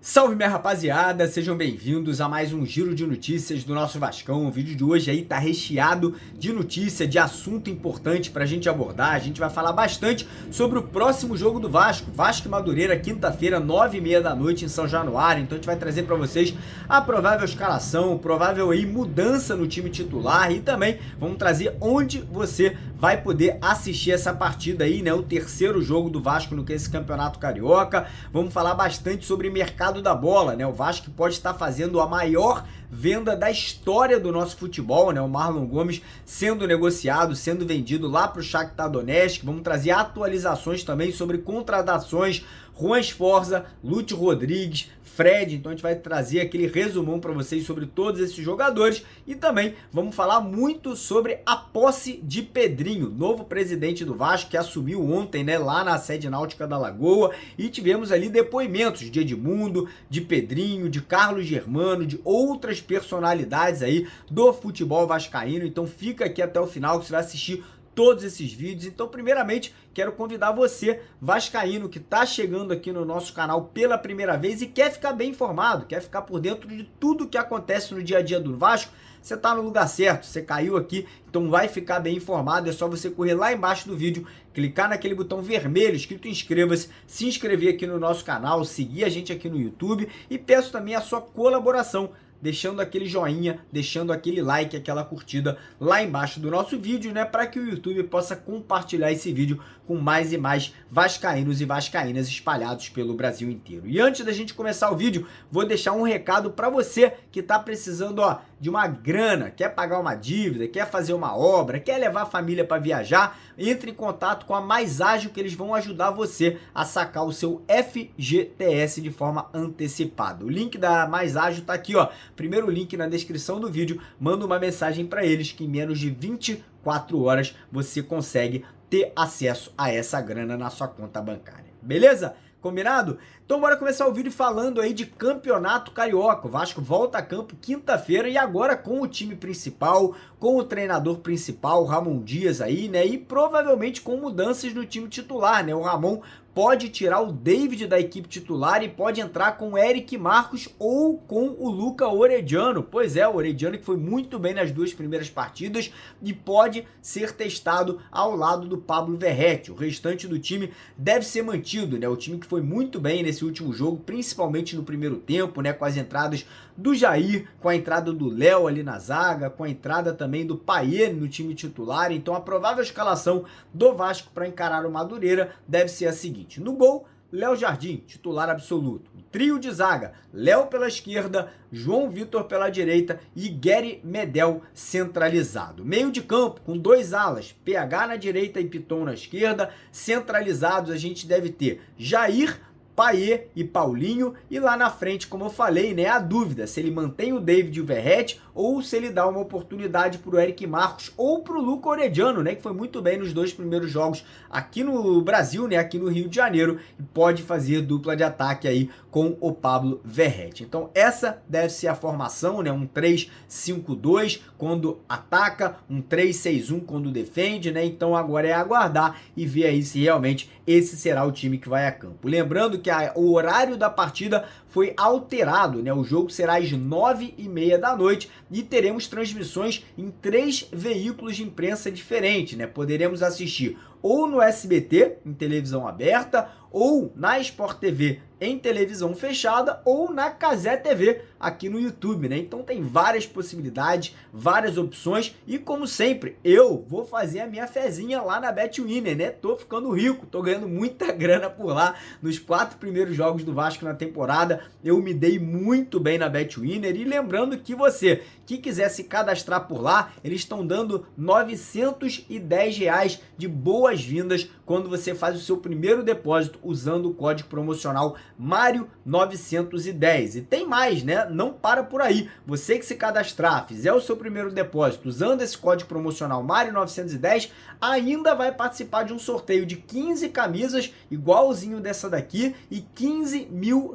Salve minha rapaziada, sejam bem-vindos a mais um giro de notícias do nosso Vascão. O vídeo de hoje aí tá recheado de notícia, de assunto importante pra gente abordar. A gente vai falar bastante sobre o próximo jogo do Vasco, Vasco e Madureira, quinta-feira, 9h30 da noite em São Januário. Então a gente vai trazer pra vocês a provável escalação, provável aí mudança no time titular e também vamos trazer onde você vai poder assistir essa partida aí, né? O terceiro jogo do Vasco no que é esse Campeonato Carioca. Vamos falar bastante sobre mercado da bola, né? O Vasco pode estar fazendo a maior venda da história do nosso futebol, né? O Marlon Gomes sendo negociado, sendo vendido lá para o Shakhtar Donetsk. Vamos trazer atualizações também sobre contratações, Juan Sforza, Lúcio Rodrigues, Fred. Então a gente vai trazer aquele resumão para vocês sobre todos esses jogadores e também vamos falar muito sobre a posse de Pedrinho, novo presidente do Vasco, que assumiu ontem, né, lá na sede náutica da Lagoa, e tivemos ali depoimentos de Edmundo, de Pedrinho, de Carlos Germano, de outras personalidades aí do futebol vascaíno. Então fica aqui até o final que você vai assistir todos esses vídeos. Então, primeiramente, quero convidar você, vascaíno, que está chegando aqui no nosso canal pela primeira vez e quer ficar bem informado, quer ficar por dentro de tudo que acontece no dia a dia do Vasco. Você está no lugar certo, você caiu aqui, então vai ficar bem informado. É só você correr lá embaixo do vídeo, clicar naquele botão vermelho escrito inscreva-se, se inscrever aqui no nosso canal, seguir a gente aqui no YouTube e peço também a sua colaboração, deixando aquele joinha, deixando aquele like, aquela curtida lá embaixo do nosso vídeo, né, para que o YouTube possa compartilhar esse vídeo com mais e mais vascaínos e vascaínas espalhados pelo Brasil inteiro. E antes da gente começar o vídeo, vou deixar um recado para você que está precisando, ó, de uma grana, quer pagar uma dívida, quer fazer uma obra, quer levar a família para viajar. Entre em contato com a Mais Ágil, que eles vão ajudar você a sacar o seu FGTS de forma antecipada. O link da Mais Ágil tá aqui, ó. Primeiro link na descrição do vídeo. Manda uma mensagem para eles que em menos de 24 horas você consegue ter acesso a essa grana na sua conta bancária. Beleza? Combinado? Então bora começar o vídeo falando aí de Campeonato Carioca. O Vasco volta a campo quinta-feira e agora com o time principal, com o treinador principal, Ramon Dias aí, né? E provavelmente com mudanças no time titular, né? O Ramon pode tirar o David da equipe titular e pode entrar com o Eric Marcos ou com o Luca Orediano. Pois é, o Orediano que foi muito bem nas duas primeiras partidas e pode ser testado ao lado do Pablo Verratti. O restante do time deve ser mantido, né? O time que foi muito bem nesse último jogo, principalmente no primeiro tempo, né? Com as entradas do Jair, com a entrada do Léo ali na zaga, com a entrada também do Payet no time titular. Então a provável escalação do Vasco para encarar o Madureira deve ser a seguinte: no gol, Léo Jardim, titular absoluto. O trio de zaga, Léo pela esquerda, João Vitor pela direita e Gary Medel centralizado. Meio de campo, com dois alas, PH na direita e Piton na esquerda. Centralizados a gente deve ter Jair, Payet e Paulinho, e lá na frente, como eu falei, né, a dúvida se ele mantém o David e o Verratti ou se ele dá uma oportunidade para o Eric Marcos ou para o Luca Orediano, né, que foi muito bem nos dois primeiros jogos aqui no Brasil, né, aqui no Rio de Janeiro, e pode fazer dupla de ataque aí com o Pablo Verratti. Então essa deve ser a formação, né, um 3-5-2 quando ataca, um 3-6-1 quando defende, né, então agora é aguardar e ver aí se realmente esse será o time que vai a campo. Lembrando que o horário da partida foi alterado, né? O jogo será às 9h30 da noite e teremos transmissões em 3 veículos de imprensa diferentes, né? Poderemos assistir ou no SBT, em televisão aberta, ou na Sport TV em televisão fechada, ou na Cazé TV aqui no YouTube, né? Então tem várias possibilidades, várias opções e como sempre, eu vou fazer a minha fezinha lá na BetWinner, né? Tô ficando rico, tô ganhando muita grana por lá. Nos 4 primeiros jogos do Vasco na temporada, eu me dei muito bem na BetWinner e lembrando que você que quiser se cadastrar por lá, eles estão dando R$910 de boas-vindas quando você faz o seu primeiro depósito usando o código promocional Mário910. E tem mais, né? Não para por aí. Você que se cadastrar, fizer o seu primeiro depósito usando esse código promocional Mário910, ainda vai participar de um sorteio de 15 camisas igualzinho dessa daqui e R$15 mil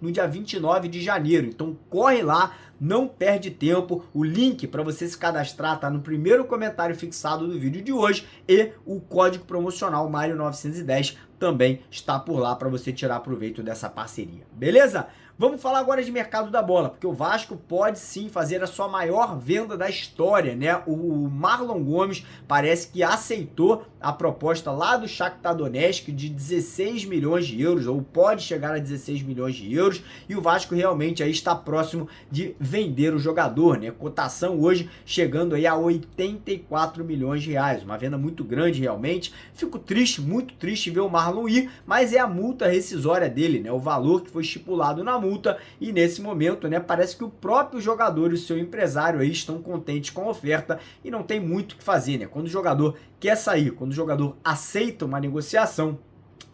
no dia 29 de janeiro. Então corre lá não perde tempo. O link para você se cadastrar tá no primeiro comentário fixado do vídeo de hoje e o código promocional Mário910 também está por lá para você tirar proveito dessa parceria. Beleza? Vamos falar agora de mercado da bola, porque o Vasco pode sim fazer a sua maior venda da história, né? O Marlon Gomes parece que aceitou a proposta lá do Shakhtar Donetsk de 16 milhões de euros, ou pode chegar a 16 milhões de euros, e o Vasco realmente aí está próximo de vender o jogador, né? Cotação hoje chegando aí a 84 milhões de reais, uma venda muito grande realmente. Fico triste, muito triste ver o Marlon ir, mas é a multa rescisória dele, né? O valor que foi estipulado na multa, e nesse momento, né, parece que o próprio jogador e o seu empresário aí estão contentes com a oferta e não tem muito o que fazer, né? Quando o jogador quer sair, quando o jogador aceita uma negociação,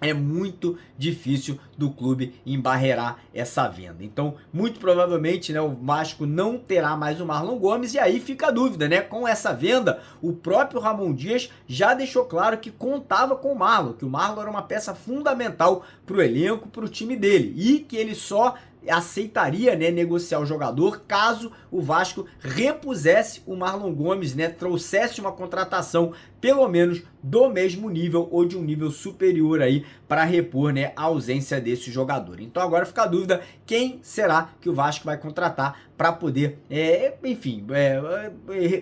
é muito difícil do clube embarrear essa venda. Então, muito provavelmente, né, o Vasco não terá mais o Marlon Gomes, e aí fica a dúvida, né? Com essa venda, o próprio Ramon Dias já deixou claro que contava com o Marlon, que o Marlon era uma peça fundamental para o elenco, para o time dele, e que ele só aceitaria, né, negociar o jogador caso o Vasco repusesse o Marlon Gomes, né, trouxesse uma contratação pelo menos do mesmo nível ou de um nível superior aí para repor, né, a ausência desse jogador. Então agora fica a dúvida, quem será que o Vasco vai contratar para poder,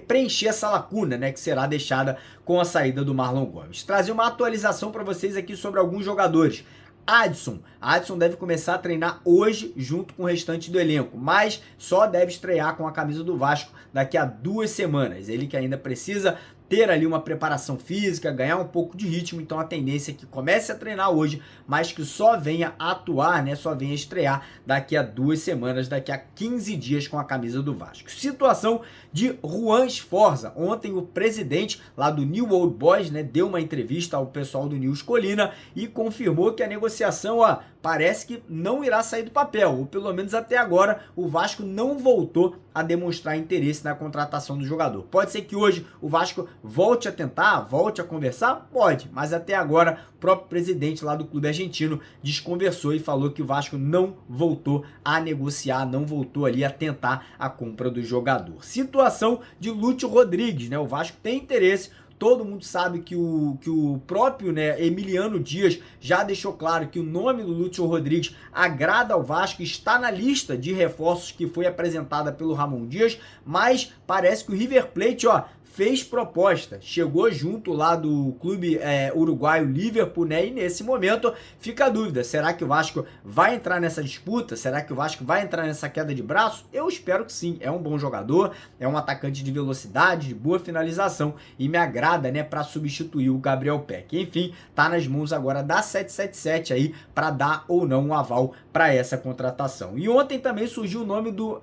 preencher essa lacuna, né, que será deixada com a saída do Marlon Gomes. Trazer uma atualização para vocês aqui sobre alguns jogadores. Adson deve começar a treinar hoje junto com o restante do elenco, mas só deve estrear com a camisa do Vasco daqui a 2 semanas. Ele que ainda precisa ter ali uma preparação física, ganhar um pouco de ritmo, então a tendência é que comece a treinar hoje, mas que só venha a atuar, né, só venha a estrear daqui a 2 semanas, daqui a 15 dias com a camisa do Vasco. Situação de Juan Sforza. Ontem o presidente lá do New Old Boys, né, deu uma entrevista ao pessoal do News Colina e confirmou que a negociação, parece que não irá sair do papel, ou pelo menos até agora o Vasco não voltou a demonstrar interesse na contratação do jogador. Pode ser que hoje o Vasco volte a tentar, volte a conversar? Pode, mas até agora o próprio presidente lá do clube argentino desconversou e falou que o Vasco não voltou a negociar, não voltou ali a tentar a compra do jogador. Situação de Lúcio Rodrigues, né? O Vasco tem interesse. Todo mundo sabe que o próprio, né, Emiliano Dias já deixou claro que o nome do Lúcio Rodrigues agrada ao Vasco, está na lista de reforços que foi apresentada pelo Ramon Dias, mas parece que o River Plate, fez proposta, chegou junto lá do clube uruguaio Liverpool, né? E nesse momento fica a dúvida, será que o Vasco vai entrar nessa disputa? Será que o Vasco vai entrar nessa queda de braço? Eu espero que sim, é um bom jogador, é um atacante de velocidade, de boa finalização e me agrada, né, para substituir o Gabriel Peck. Enfim, tá nas mãos agora da 777 aí para dar ou não um aval para essa contratação. E ontem também surgiu o nome do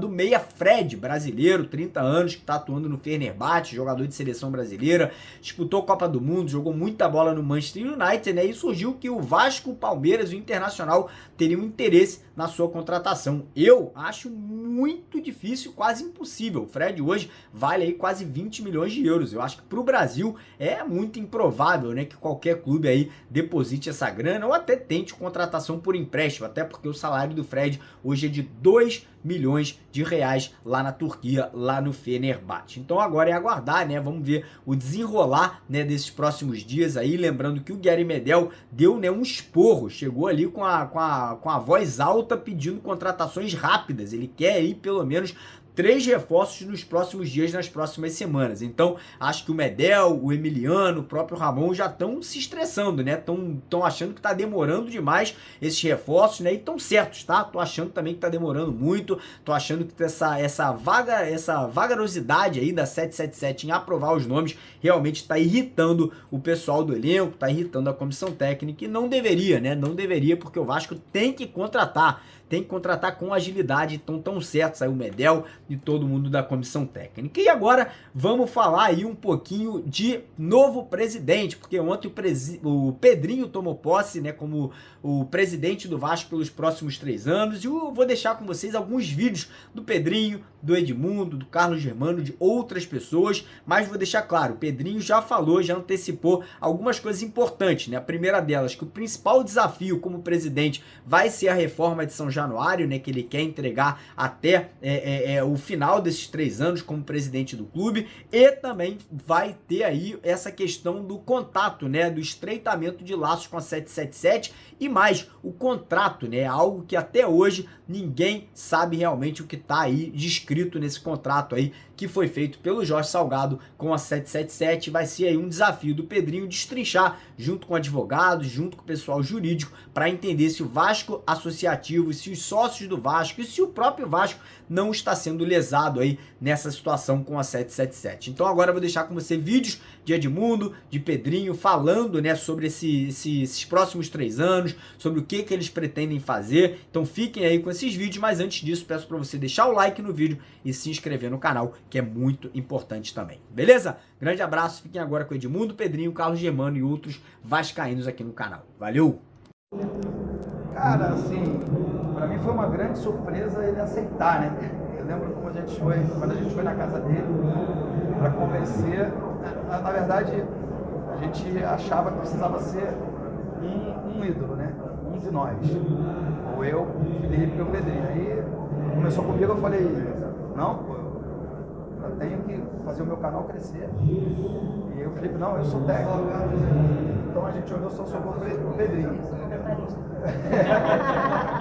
meia Fred, brasileiro, 30 anos, que tá atuando no Fenerbahçe, jogador de seleção brasileira, disputou Copa do Mundo, jogou muita bola no Manchester United, né? E surgiu que o Vasco, o Palmeiras e o Internacional teriam interesse na sua contratação. Eu acho muito difícil, quase impossível. O Fred hoje vale aí quase 20 milhões de euros. Eu acho que para o Brasil é muito improvável, né, que qualquer clube aí deposite essa grana ou até tente contratação por empréstimo, até porque o salário do Fred hoje é de 2 milhões de reais lá na Turquia, lá no Fenerbahçe. Então agora é aguardar, né? Vamos ver o desenrolar, né, desses próximos dias aí, lembrando que o Gary Medel deu, né, um esporro, chegou ali com a voz alta pedindo contratações rápidas. Ele quer aí pelo menos 3 reforços nos próximos dias, nas próximas semanas. Então, acho que o Medel, o Emiliano, o próprio Ramon já estão se estressando, né? Estão achando que está demorando demais esses reforços, né? E estão certos, tá? Tô achando também que está demorando muito. Tô achando que essa vagarosidade aí da 777 em aprovar os nomes realmente está irritando o pessoal do elenco, está irritando a comissão técnica, e não deveria, né? Não deveria, porque o Vasco tem que contratar com agilidade. Então tão certo, saiu o Medel e todo mundo da comissão técnica. E agora vamos falar aí um pouquinho de novo presidente, porque ontem o Pedrinho tomou posse, né, como o presidente do Vasco pelos próximos 3 anos, e eu vou deixar com vocês alguns vídeos do Pedrinho, do Edmundo, do Carlos Germano, de outras pessoas, mas vou deixar claro, o Pedrinho já falou, já antecipou algumas coisas importantes, né? A primeira delas, que o principal desafio como presidente vai ser a reforma de São Januário, né, que ele quer entregar até o final desses 3 anos como presidente do clube, e também vai ter aí essa questão do contato, né, do estreitamento de laços com a 777 e mais, o contrato, né, algo que até hoje ninguém sabe realmente o que tá aí descrito nesse contrato aí que foi feito pelo Jorge Salgado com a 777. Vai ser aí um desafio do Pedrinho destrinchar junto com advogados, junto com o pessoal jurídico, para entender se o Vasco associativo, se os sócios do Vasco e se o próprio Vasco não está sendo lesado aí nessa situação com a 777. Então agora eu vou deixar com você vídeos de Edmundo, de Pedrinho, falando, né, sobre esses próximos 3 anos, sobre o que eles pretendem fazer. Então fiquem aí com esses vídeos, mas antes disso peço para você deixar o like no vídeo e se inscrever no canal, que é muito importante também. Beleza? Grande abraço, fiquem agora com Edmundo, Pedrinho, Carlos Germano e outros vascaínos aqui no canal. Valeu! Cara, assim, pra mim foi uma grande surpresa ele aceitar, né? Eu lembro quando a gente foi na casa dele para convencer. Na verdade, a gente achava que precisava ser um ídolo, né? Um de nós. Ou eu, o Felipe ou o Pedrinho. Aí começou comigo, eu falei, não, pô, eu tenho que fazer o meu canal crescer. E o Felipe, não, eu sou técnico. Então a gente olhou, só sobrou o Pedrinho.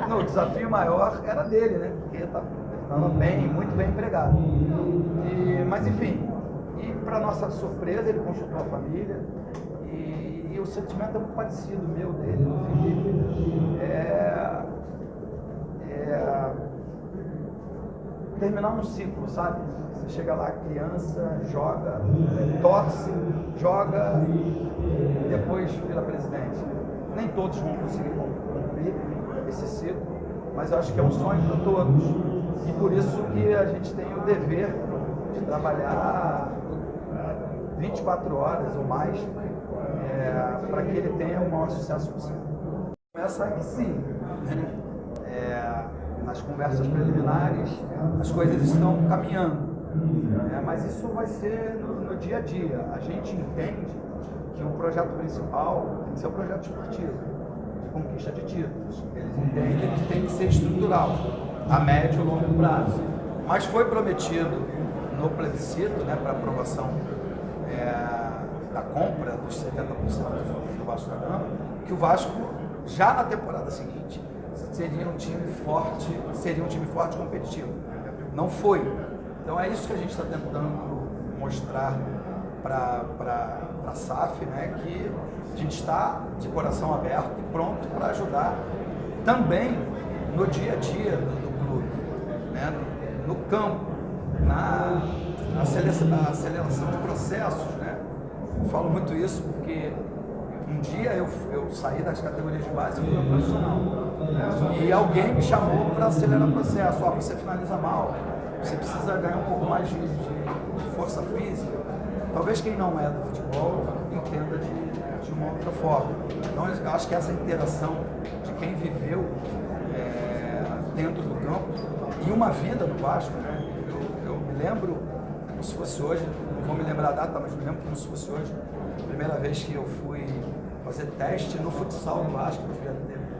No, o desafio maior era dele, né? Porque estava muito bem empregado. Mas enfim, e para nossa surpresa, ele consultou a família e o sentimento é muito parecido, meu, dele, do Felipe. Terminar um ciclo, sabe? Você chega lá, criança, joga, torce, joga e depois vira presidente. Nem todos vão conseguir cumprir esse ciclo, mas eu acho que é um sonho para todos. E por isso que a gente tem o dever de trabalhar 24 horas ou mais para que ele tenha o maior sucesso possível. Começa aqui sim, né? Nas conversas preliminares as coisas estão caminhando, mas isso vai ser no dia a dia. A gente entende que o projeto principal tem que ser o projeto esportivo, de conquista de títulos. Eles entendem que tem que ser estrutural, a médio e longo prazo. Mas foi prometido no plebiscito, né, para aprovação da compra dos 70% do Vasco da Gama, que o Vasco, já na temporada seguinte, seria um time forte e competitivo. Não foi. Então é isso que a gente está tentando mostrar para a SAF, né, que a gente está de coração aberto e pronto para ajudar também no dia a dia do clube, né, no campo, na aceleração de processos, né. Eu falo muito isso porque um dia eu saí das categorias de base e fui ao profissional, e alguém me chamou para acelerar o processo. Você finaliza mal, você precisa ganhar um pouco mais de força física. Talvez quem não é do futebol entenda de uma outra forma. Então eu acho que essa interação de quem viveu dentro do campo e uma vida no Vasco, né? Eu me lembro como se fosse hoje, não vou me lembrar a data, mas me lembro como se fosse hoje, a primeira vez que eu fui fazer teste no futsal do Vasco,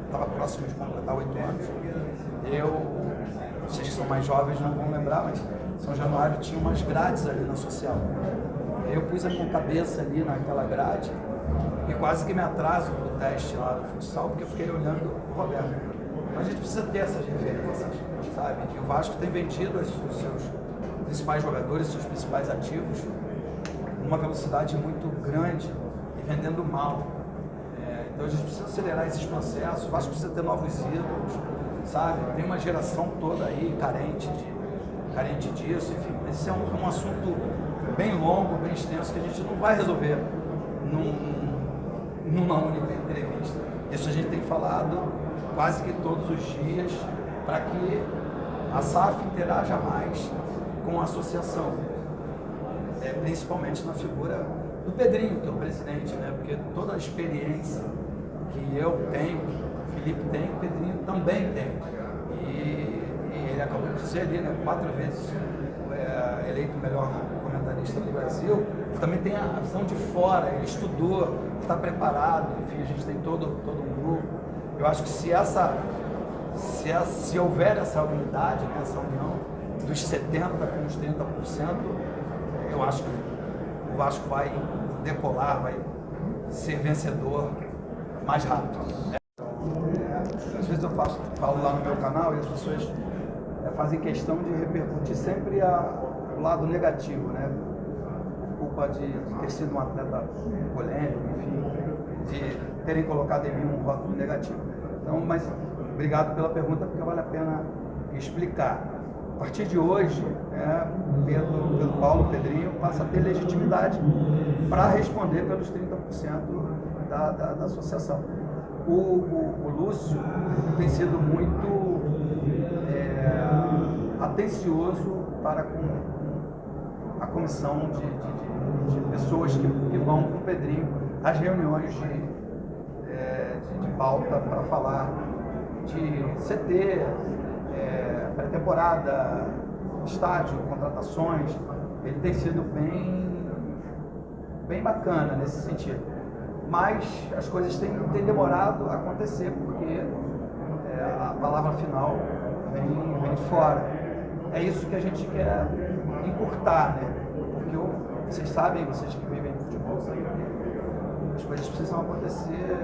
estava próximo de completar 8 anos. Vocês que são mais jovens não vão lembrar, mas São Januário tinha umas grades ali na social. Eu pus a minha cabeça ali naquela grade e quase que me atraso para o teste lá do futsal, porque eu fiquei olhando o Roberto. Mas a gente precisa ter essas referências, sabe? E o Vasco tem vendido os seus principais jogadores, seus principais ativos, numa velocidade muito grande e vendendo mal. Então a gente precisa acelerar esses processos, o Vasco precisa ter novos ídolos, sabe? Tem uma geração toda aí carente disso, enfim. Esse é um assunto bem longo, bem extenso, que a gente não vai resolver numa única entrevista. Isso a gente tem falado quase que todos os dias para que a SAF interaja mais com a associação, principalmente na figura do Pedrinho, que é o presidente, né? Porque toda a experiência que eu tenho, o Felipe tem, o Pedrinho também tem. E ele acabou de ser ali, né, 4 vezes eleito o melhor comentarista do Brasil. Também tem a visão de fora, ele estudou, está preparado, enfim, a gente tem todo um grupo. Eu acho que se essa se houver essa unidade, né, essa união dos 70% com os 30%, eu acho que o Vasco vai decolar, vai ser vencedor mais rápido. Às vezes eu falo lá no meu canal e as pessoas fazem questão de repercutir sempre o lado negativo, né? Por culpa de ter sido um atleta polêmico, enfim, de terem colocado em mim um rótulo negativo. Então, mas obrigado pela pergunta, porque vale a pena explicar. A partir de hoje, Pedro Paulo, Pedrinho, passa a ter legitimidade para responder pelos 30% da associação. O Lúcio tem sido muito atencioso para com a comissão de pessoas que vão com o Pedrinho às reuniões de pauta para falar de CT, pré-temporada, estádio, contratações. Ele tem sido bem bacana nesse sentido. Mas as coisas têm demorado a acontecer, porque a palavra final vem de fora. É isso que a gente quer encurtar, né? Porque vocês sabem, vocês que vivem no futebol, sabem que as coisas precisam acontecer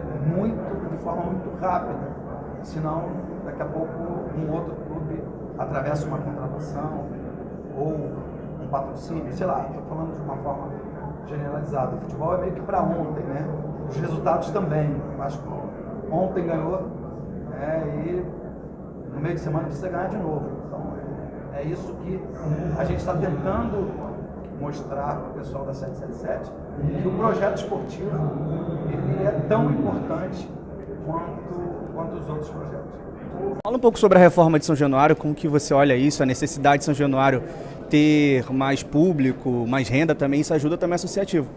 de forma muito rápida. Senão, daqui a pouco, um outro clube atravessa uma contratação ou um patrocínio, sei lá, estou falando de uma forma generalizada. O futebol é meio que para ontem, né? Os resultados também. Acho que ontem ganhou, e no meio de semana precisa ganhar de novo. Então, é isso que a gente está tentando mostrar para o pessoal da 777, que o projeto esportivo ele é tão importante quanto os outros projetos. Fala um pouco sobre a reforma de São Januário, como que você olha isso, a necessidade de São Januário ter mais público, mais renda também, isso ajuda também associativo.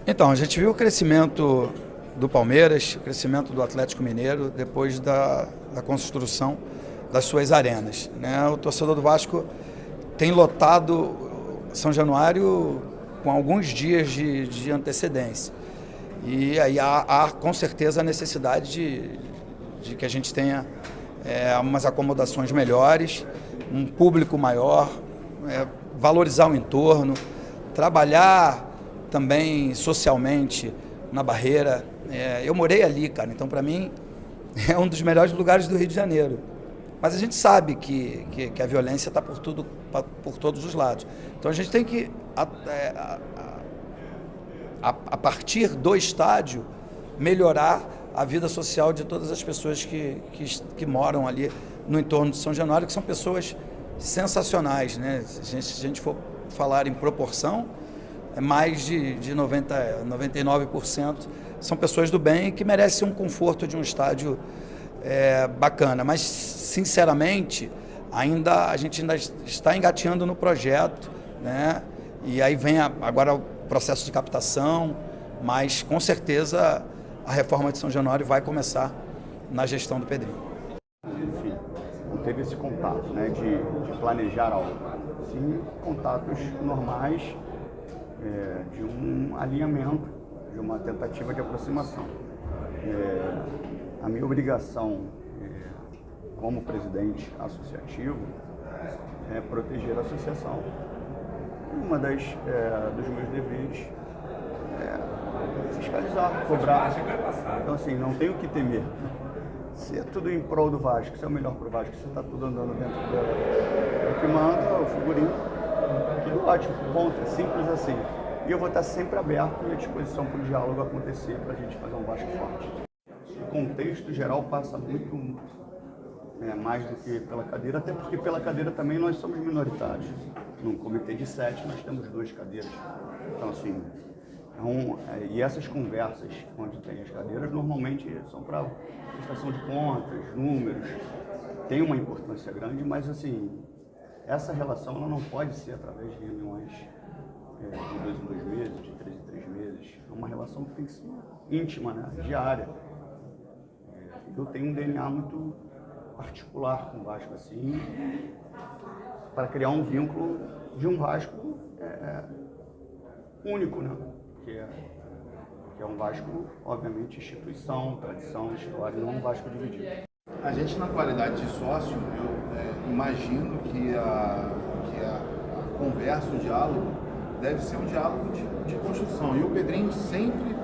Então, a gente viu o crescimento do Palmeiras, o crescimento do Atlético Mineiro, depois da construção das suas arenas, né? O torcedor do Vasco tem lotado São Januário com alguns dias de antecedência. E aí há com certeza a necessidade de que a gente tenha umas acomodações melhores, um público maior, valorizar o entorno, trabalhar também socialmente na Barreira. Eu morei ali, cara, então para mim é um dos melhores lugares do Rio de Janeiro. Mas a gente sabe que a violência está por todos os lados. Então a gente tem que, a partir do estádio, melhorar a vida social de todas as pessoas que moram ali no entorno de São Januário, que são pessoas sensacionais, né? Se a gente for falar em proporção, mais de 99% são pessoas do bem que merecem um conforto de um estádio bacana. Mas, sinceramente, a gente ainda está engateando no projeto, né? E aí vem agora o processo de captação, mas com certeza a reforma de São Januário vai começar na gestão do Pedrinho. Enfim, não teve esse contato, né, de planejar algo. Sim, contatos normais, de um alinhamento, de uma tentativa de aproximação. A minha obrigação como presidente associativo é proteger a associação. Uma dos meus deveres é fiscalizar, cobrar. Então, assim, não tenho o que temer. Se é tudo em prol do Vasco, se é o melhor para o Vasco, se está tudo andando dentro do que manda, o figurino, tudo ótimo, ponto, é simples assim. E eu vou estar sempre aberto e à disposição para o diálogo acontecer, para a gente fazer um Vasco forte. O contexto geral passa muito mais do que pela cadeira, até porque pela cadeira também nós somos minoritários. Num comitê de 7 nós temos 2 cadeiras. Então, assim, e essas conversas onde tem as cadeiras normalmente são para prestação de contas, números, tem uma importância grande, mas assim, essa relação ela não pode ser através de reuniões de 2 em 2 meses, de 3 em 3 meses. É uma relação que tem que ser íntima, né? Diária. Eu tenho um DNA muito particular com o Vasco, assim, para criar um vínculo de um Vasco único, né? Que é um Vasco, obviamente, instituição, tradição, história, não um Vasco dividido. A gente, na qualidade de sócio, eu imagino que a conversa, o diálogo, deve ser um diálogo de construção. E o Pedrinho sempre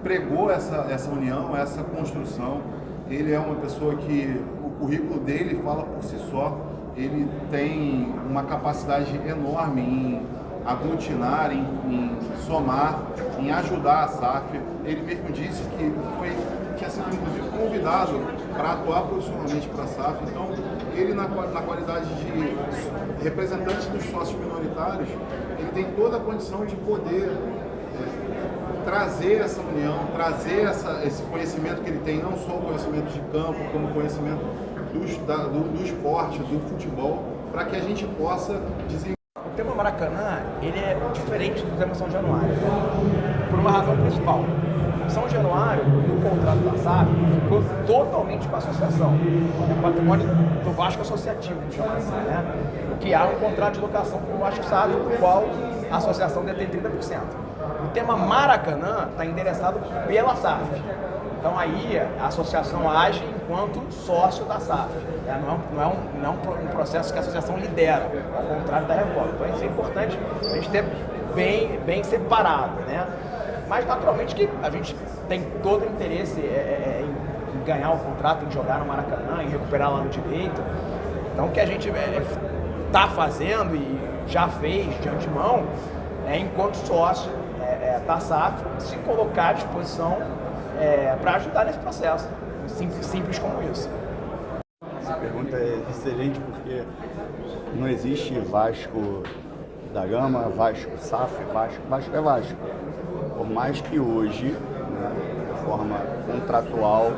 pregou essa união, essa construção. Ele é uma pessoa que o currículo dele fala por si só. Ele tem uma capacidade enorme em aglutinar, em somar, em ajudar a SAF. Ele mesmo disse que tinha sido inclusive convidado para atuar profissionalmente para a SAF. Então, ele na qualidade de representante dos sócios minoritários, ele tem toda a condição de poder trazer essa união, trazer esse conhecimento que ele tem, não só o conhecimento de campo, como o conhecimento do esporte, do futebol, para que a gente possa desenvolver. O tema Maracanã, ele é diferente do tema São Januário, por uma razão principal. São Januário, no contrato da SAF, ficou totalmente com a associação. É o patrimônio do Vasco associativo, chama assim, né? Que há um contrato de locação com o Vasco SAF, no qual a associação detém 30%. O tema Maracanã está endereçado pela SAF. Então aí a associação age enquanto sócio da SAF. Não é um processo que a associação lidera, ao contrário da reforma. Então isso é importante a gente ter bem separado, né? Mas naturalmente que a gente tem todo o interesse em ganhar o contrato, em jogar no Maracanã, em recuperar lá no direito. Então o que a gente está fazendo e já fez de antemão enquanto sócio da SAF, se colocar à disposição para ajudar nesse processo. Simples como isso. Essa pergunta é excelente porque não existe Vasco da Gama, Vasco SAF, Vasco é Vasco. Por mais que hoje, né, de forma contratual,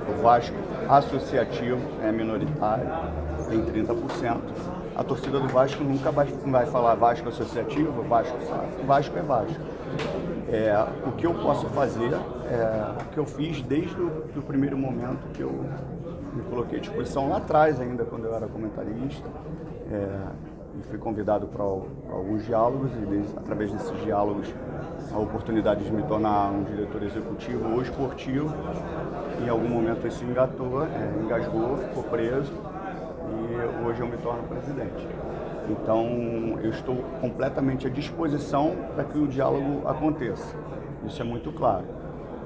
o Vasco associativo é minoritário, tem 30%. A torcida do Vasco nunca vai falar Vasco associativo, Vasco SAF. Vasco é Vasco. O que eu posso fazer o que eu fiz desde o primeiro momento que eu me coloquei à disposição lá atrás ainda, quando eu era comentarista. E fui convidado para alguns diálogos e através desses diálogos a oportunidade de me tornar um diretor executivo ou esportivo. Em algum momento isso engasgou, ficou preso e hoje eu me torno presidente. Então eu estou completamente à disposição para que o diálogo aconteça. Isso é muito claro.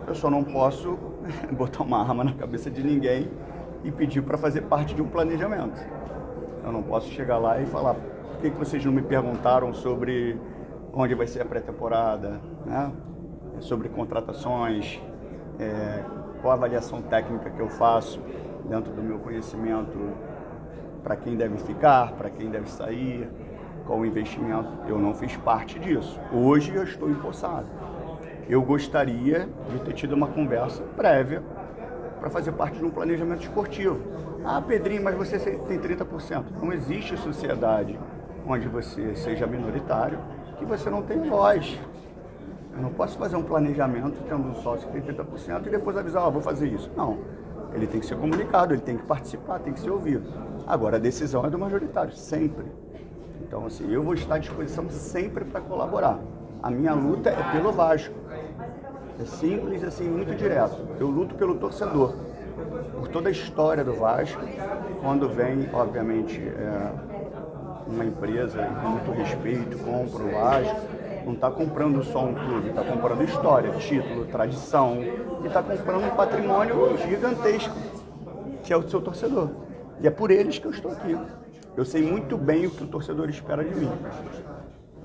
Eu só não posso botar uma arma na cabeça de ninguém e pedir para fazer parte de um planejamento. Eu não posso chegar lá e falar: por que vocês não me perguntaram sobre onde vai ser a pré-temporada, né? Sobre contratações, qual a avaliação técnica que eu faço dentro do meu conhecimento, para quem deve ficar, para quem deve sair, qual o investimento. Eu não fiz parte disso. Hoje eu estou empossado. Eu gostaria de ter tido uma conversa prévia para fazer parte de um planejamento esportivo. Ah, Pedrinho, mas você tem 30%. Não existe sociedade onde você seja minoritário que você não tem voz. Eu não posso fazer um planejamento tendo um sócio que tem 30% e depois avisar: vou fazer isso. Não. Ele tem que ser comunicado, ele tem que participar, tem que ser ouvido. Agora, a decisão é do majoritário, sempre. Então, assim, eu vou estar à disposição sempre para colaborar. A minha luta é pelo Vasco. É simples, assim, muito direto. Eu luto pelo torcedor, por toda a história do Vasco. Quando vem, obviamente, uma empresa com muito respeito, compra o Vasco, não está comprando só um clube, está comprando história, título, tradição, e está comprando um patrimônio gigantesco, que é o seu torcedor. E é por eles que eu estou aqui. Eu sei muito bem o que o torcedor espera de mim.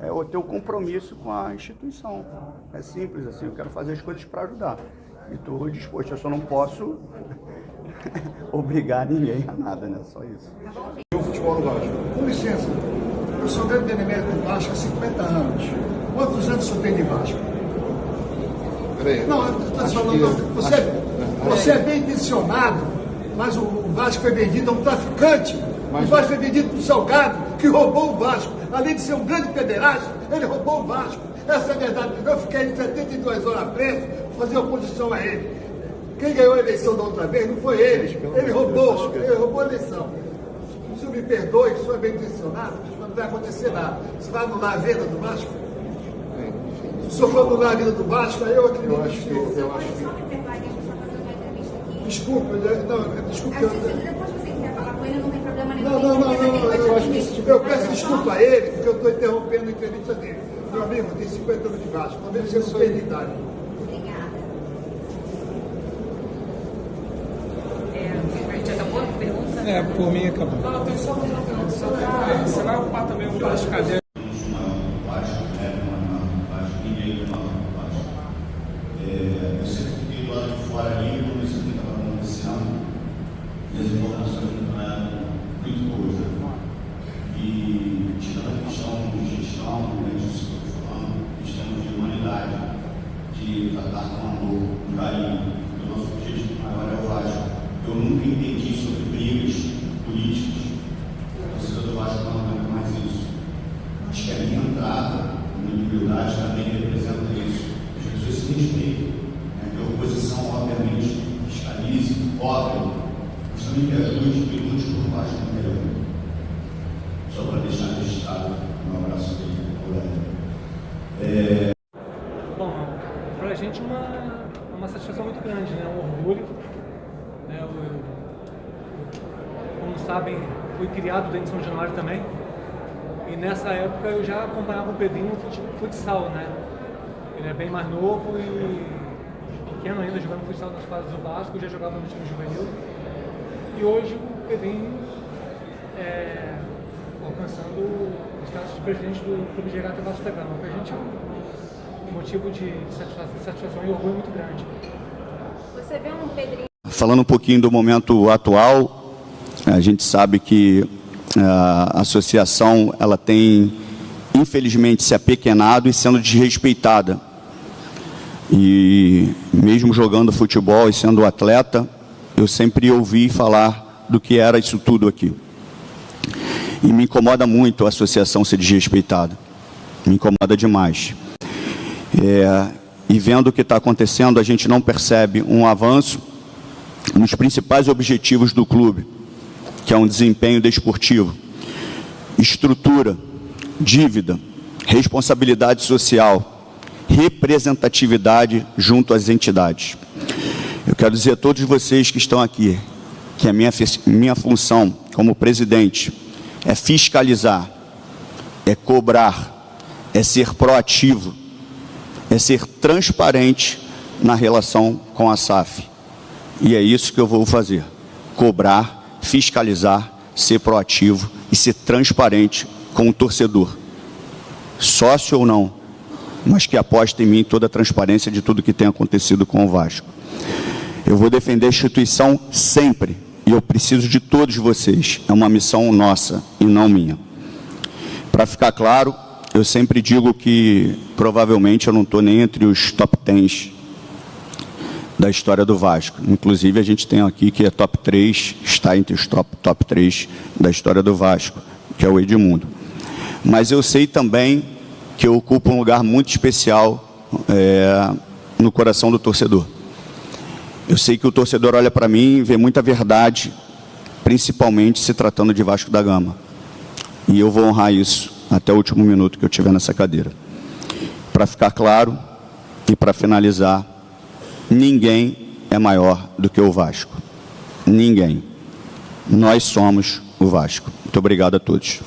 É o teu compromisso com a instituição. É simples assim, eu quero fazer as coisas para ajudar. E estou disposto, eu só não posso obrigar ninguém a nada, né? Só isso. O futebol do Vasco. Com licença, eu sou grande benemérito do Vasco há 50 anos. Quantos anos o senhor tem de Vasco? Peraí. Não, eu estou falando, você é bem intencionado, mas o Vasco foi vendido a um traficante. O Vasco foi vendido para um Salgado, que roubou o Vasco. Além de ser um grande pederasta, ele roubou o Vasco. Essa é a verdade. Eu fiquei 72 horas preso para fazer oposição a ele. Quem ganhou a eleição da outra vez não foi ele. Ele roubou a eleição. O senhor me perdoe, que o senhor é bem intencionado, mas não vai acontecer nada. Você vai anular a venda do Vasco? Se o senhor for anular a venda do Vasco, aí eu acredito que... Desculpa, desculpa. Depois você quiser falar com ele, não tem problema nenhum. Não, eu acho que eu peço desculpa a ele, porque eu estou interrompendo a entrevista dele. Meu amigo, tem 50 anos de Vasco, talvez ele não tenha idade. Obrigada. A gente acabou a pergunta? Por mim acabou. Não, tem só uma pergunta. Você vai ocupar também um espaço de cadeira? Eu sempre fiquei do lado de fora ali, quando isso aqui estava acontecendo, e as informações não eram muito boas. E tirando a questão de gestão, disso que eu estou falando, questão de humanidade, de tratar com amor, com carinho, o nosso objetivo maior é o Vasco. Eu nunca entendi sobre brigas políticas. A torcida do Vasco não aguenta mais isso. Acho que a minha entrada, a minha humildade também representa isso. As pessoas se respeitam. Que a oposição, obviamente, fiscalize, cobre, mas também que ajude e lute por baixo do interior. Só para deixar registrado um abraço dele. Bom, para a gente uma satisfação muito grande, né? Um orgulho. Né? Como sabem, fui criado dentro de São Januário também. E nessa época eu já acompanhava o Pedrinho no futsal, né? Ele é bem mais novo e pequeno ainda, jogando futsal nas fases do Vasco, já jogava no time juvenil. E hoje o Pedrinho alcançando o status de presidente do Clube de Regata Vasco da Gama. Para a gente é um motivo de satisfação e orgulho muito grande. Você vê um Pedrinho... Falando um pouquinho do momento atual, a gente sabe que a associação ela tem, infelizmente, se apequenado e sendo desrespeitada. E mesmo jogando futebol e sendo atleta, eu sempre ouvi falar do que era isso tudo aqui. E me incomoda muito a associação ser desrespeitada. Me incomoda demais. E vendo o que está acontecendo, a gente não percebe um avanço nos principais objetivos do clube, que é um desempenho desportivo, estrutura, dívida, responsabilidade social, representatividade junto às entidades. Eu quero dizer a todos vocês que estão aqui que a minha função como presidente é fiscalizar, é cobrar, é ser proativo, é ser transparente na relação com a SAF. E é isso que eu vou fazer: cobrar, fiscalizar, ser proativo e ser transparente com o torcedor, sócio ou não, mas que aposta em mim toda a transparência de tudo que tem acontecido com o Vasco. Eu vou defender a instituição sempre, e eu preciso de todos vocês. É uma missão nossa e não minha. Para ficar claro, eu sempre digo que provavelmente eu não estou nem entre os top 10 da história do Vasco. Inclusive a gente tem aqui que é top 3, está entre os top 3 da história do Vasco, que é o Edmundo. Mas eu sei também que eu ocupo um lugar muito especial no coração do torcedor. Eu sei que o torcedor olha para mim e vê muita verdade, principalmente se tratando de Vasco da Gama. E eu vou honrar isso até o último minuto que eu tiver nessa cadeira. Para ficar claro e para finalizar, ninguém é maior do que o Vasco. Ninguém. Nós somos o Vasco. Muito obrigado a todos.